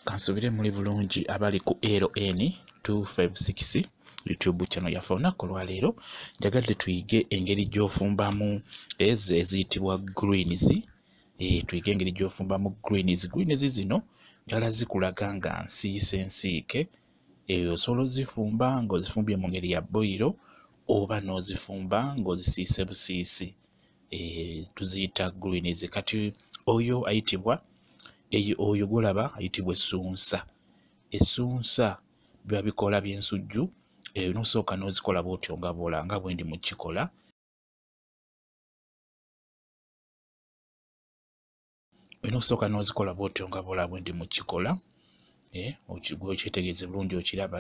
Kansubire muli bulungi abali ku LN 256 YouTube channel yaffe olunaku olwaleero njagadde tuyige engeri gy'ofumbamu ezo eziyitibwa greens. Tuyige engeri gy'ofumbamu greens. Greens zino njala zikulaga nga nsiike. Osobola ozifumba ng'ozifumbye mu ngeri ya boilo oba n'ozifumba ng'ozisiise busiisi. Tuziyita greens. Kati oyo ayitibwa oyo golaba ayitibwa essunsa. Essunsa biba bikola by'ensujju. Nosooka n'ozikola bw'otyo nga bw'olanga bwendi mu kikola. Nosooka n'ozikola bw'otyo nga bw'olaba bwendi mu kikola. Okyetegereze bulungi okiraba.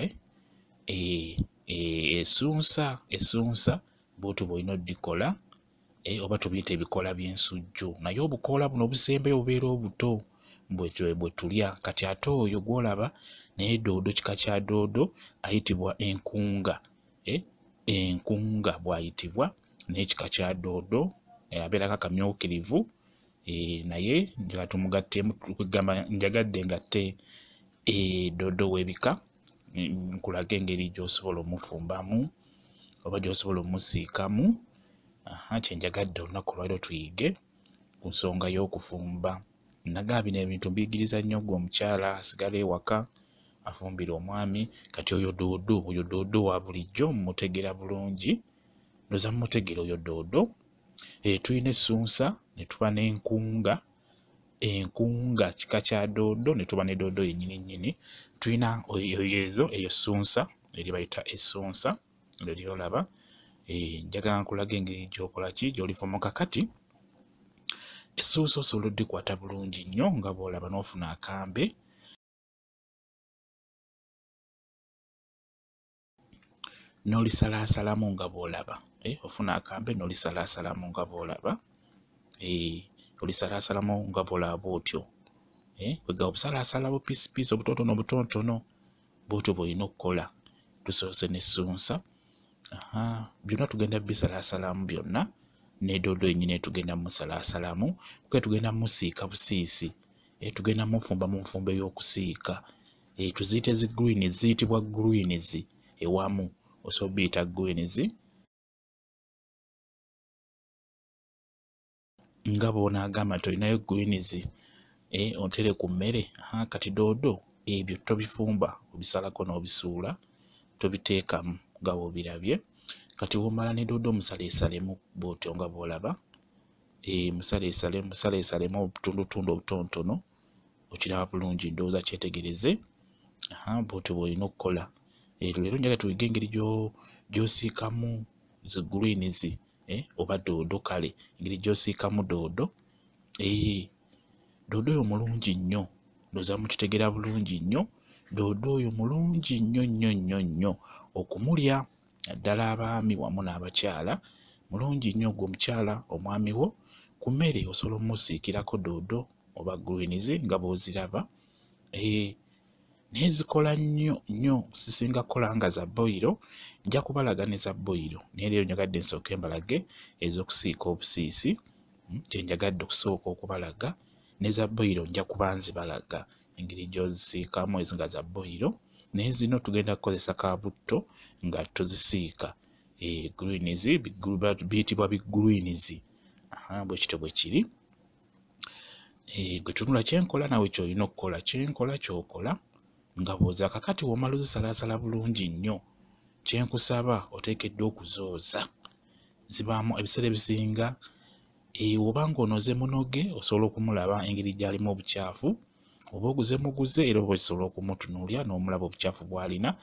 Essunsa bw'otyo bw'olina odikola oba tubiyita ebikola by'ensujju. Naye obukoola buno obusembayo bubeera obuto bwe tulya. Kati ate oyo gw'olaba naye doodo, kika kya doodo ayitibwa enkunga. Enkunga bw'ayitibwa naye kika kya doodo abeerako akamyukirivu. Naye njala tumugattemu kugamba njagadde ngatte doodo w'ebika nkulaga engeri gy'osobola omufumbamu oba gy'osobola omusiikamu. Kyenjagadde olunaku olwaleero tuyige ku nsonga y'okufumba. Naga bino ebintu mbiyigiriza nnyo gwe omukyala asigala ewaka afumbira omwami. Kati oyo doodo wa bulijjo mmutegera bulungi. Ndoza mmutegera oyo doodo. Tulina essunsa ne tuba n'enkunga. Enkunga kika kya doodo ne tuba ne doodo yennyini. Tulina eyo essunsa eri bayita essunsa eryo ly'olaba. Njagala nkulaga engeri gy'okola ki gy'olifumba. Kakati essunsa osobola oddikwata bulungi nnyo nga bw'olaba n'ofuna akambe. N'olisalaasalamu nga bw'olaba. Ofuna akambe n'olisalaasalamu nga bw'olaba. Olisalaasalamu nga bw'olaba bw'otyo. Kwegaba obusalaasala bupiisipiisi obutonotono bw'otyo bw'olina okukola. Tusoose n'essunsa. Byonna tugenda bisalaasalamu byonna. Ne doodo yennyini tugenda musalaasalamu. Kuba tugenda musiika busiisi. Tugenda mufumba mu nfumba ey'okusiika. Tuziyite zi greens, ziyitibwa greens ewamu. Osobola obiyita greens. Nga bw'onaagamba nti olinayo greens otere ku mmere. Kati doodo ebyo tobifumba, obisalako n'obisuula, tobiteekamu nga bw'obirabye. Kati w'omala ne doodo musaleesalemu bw'otyo nga bw'olaba. Musaleesalemu obutundutundu obutonotono. Okiraba bulungi ndowooza kyetegereze. Bw'otyo bw'olina okukola. Leero njagala tuyige engeri gy'osiikamu zi greens oba doodo kale. Engeri gy'osiikamu doodo. Doodo oyo mulungi nnyo. Ndowooza mukitegera bulungi nnyo. Doodo oyo mulungi nnyo okumulya. Naddala abaami wamu n'abakyala. Mulungi nnyo gwe omukyala omwami wo ku mmere osobola omusiikirako doodo oba greens nga bw'oziraba. Naye zikola nnyo sisinga kukola nga za boilo. Nja kubalaga ne za boilo. Naye leero njagadde nsooke mbalage ez'okusiika obusiisi. Kyenjagadde okusooka okubalaga. Ne za boilo nja kuba nzibalaga engeri gy'ozisiikamu ezinga za boilo. Naye zino tugenda kukozesa kabutto nga tuzisiika. Greens biyitibwa greens. Bwe kityo bwe kiri. Gwe tunula kyenkola nawe ky'olina okukola. Kyenkola ky'okola nga bw'oza. Kakati w'omala ozisalaasala bulungi nnyo, kyenkusaba oteekeddwa okuzooza. Zibaamu ebiseera ebisinga oba ng'onoze munoge osobola okumulaba engeri gy'alimu obukyafu. Oba oguze muguze era oba osobola okumutunuulya n'omulaba obukyafu bw'alina.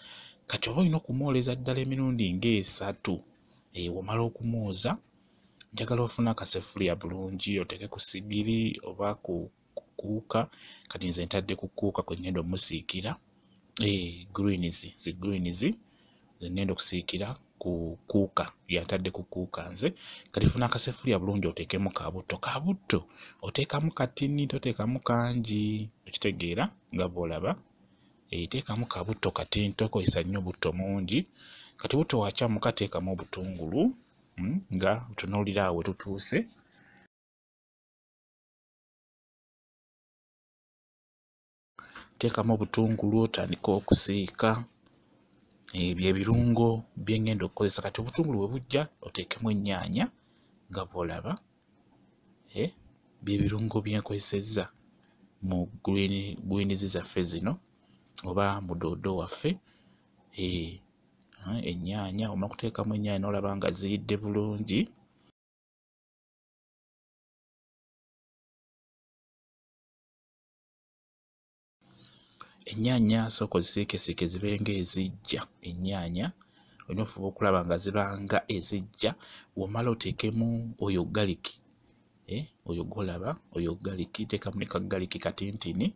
Kati oba olina okumwoleza ddala emirundi ng'esatu. W'omala okumwoza njagala ofune akasefuliya bulungi oteeke ku sigiri oba ku kuuka. Kati nze ntadde ku kuuka kwe ngenda omusiikira greens. Zi greens ze ngenda okusiikira ku kuuka. Yantadde ku kuuka nze. Kati funa akasefuliya bulungi oteekemu kabutto. Kabutto oteekamu katini toteekamu kangi. Okitegeera nga bw'olaba. Teekamu kabutto katini tokozesa nnyo butto mungi. Kati butto wakyamu kateekamu obutungulu nga tunuulira awo we tutuuse. teekamu obutungulu otandika okusiika. Ebyo ebirungo bye ngenda okukozesa. Kati obutungulu bwe bujja oteekemu ennyaanya nga bw'olaba. Bye birungo bye nkozesezza mu greens zaffe zino oba mu doodo waffe. Ennyaanya omala kuteekamu ennyaanya n'olaba nga ziyidde bulungi. Ennyaanya sooka ozisiikesiike zibe ng'ezijja. Ennyaanya olina ofuba okulaba nga ziba nga ezijja. W'omala oteekemu oyo galiki. Oyo gw'olaba oyo galiki, teekamu ne kaggaliki katintini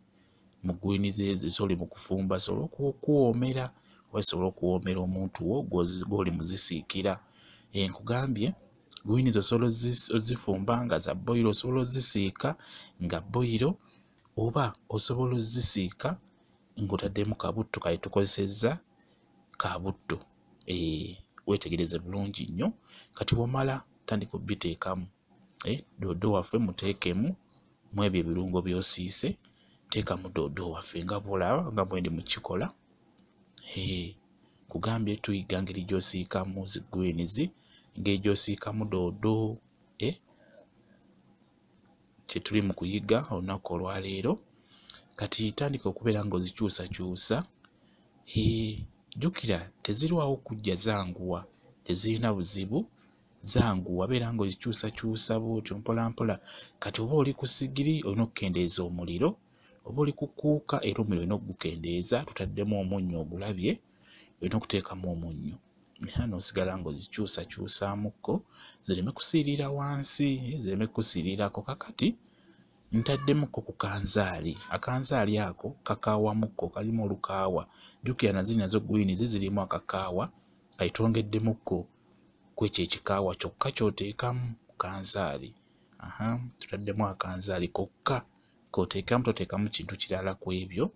mu greens ezo z'oli mu kufumba, zisobole okuwoomera oba zisobole okuwoomera omuntu wo gw'oli muzisiikira. Nkugambye greens osobola ozifumba nga za boyiro, osobola ozisiika nga boyiro, oba osobola ozisiika ng'otaddemu kabutto kale tukozesezza kabutto. Weetegereze bulungi nnyo. Kati bw'omala tandika obbiteekamu. Doodo waffe muteekemu mu ebyo ebirungo by'osiise. Teekamu doodo waffe nga bw'olaba nga bwe ndi mu kikola. Kugambye tuyiga ngeri gy'osiikamu zi greens, engeri gy'osiikamu doodo. Kye tuli mu kuyiga olunaku olwaleero. Kati tandika okubeera ng'ozikyusakyusa. Jjukira tezirwawo kujja zanguwa, tezirina buzibu, zanguwa. Beera ng'ozikyusakyusa bw'otyo mpola mpola. Kati oba oli ku sigiri olina okukendeeza omuliro, oba oli ku kuuka era omuliro olina okugukendeeza. Tutaddemu omunnyo ogulabye, olina okuteekamu omunnyo n'osigala ng'ozikyusakyusaamuko zireme kusiirira wansi, zireme kukusiirirako. Kakati ntaddemuko ku kanzaali. Akanzaali ako kakaawamuko, kalimu olukaawa. Jjukira na ziri nazo greens zirimu akakaawa, kati twongeddemuko ku ekyo ekikaawa kyokka ky'oteekamu ku kanzaali. Tutaddemu akanzaali kokka k'oteekamu, toteekamu kintu kirala ku ebyo.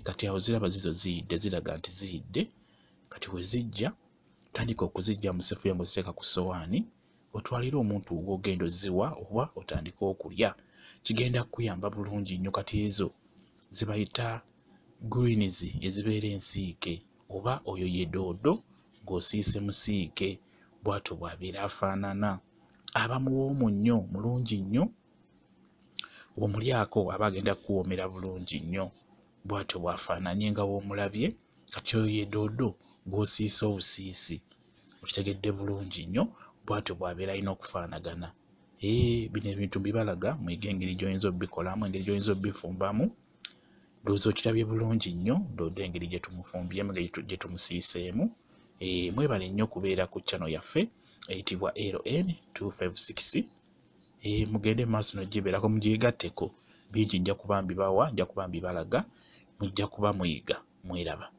Kati awo ziraba zizo ziyidde, ziraga nti ziyidde. Kati we zijja tandika okuziggya mu seffuliya ng'oziteeka ku ssowaani, otwalire omuntu gw'ogenda oziwa oba otandika okulya. Kigenda kukuyamba bulungi nnyo. Kati ezo zibayita greens ezibeera ensiike, oba oyo ye doodo ng'osiise musiike. Bw'atyo bw'abeera afaanana. Aba muwoomu nnyo, mulungi nnyo. Bw'omulyako aba agenda kukuwoomera bulungi nnyo. Bw'atyo bw'afaananye nga bw'omulabye. Kati oyo ye doodo gw'osiise obusiisi. Okitegedde bulungi nnyo. Bw'atyo bw'abeera alina okufaanagana. Bino ebintu mbibalaga muyige engeri gy'oyinza obbikolamu, engeri gy'oyinza obbifumbamu. Ndowooza okirabye bulungi nnyo doodo engeri gye tumufumbyemu, engeri gye tumusiiseemu. Mwebale nnyo okubeera ku channel yaffe eyitibwa LN256. Mugende mu maaso n'ogibeerako, mugyegatteko. Bingi nja kuba mbibawa, nja kuba mbibalaga, mujja kuba muyiga. Mweraba.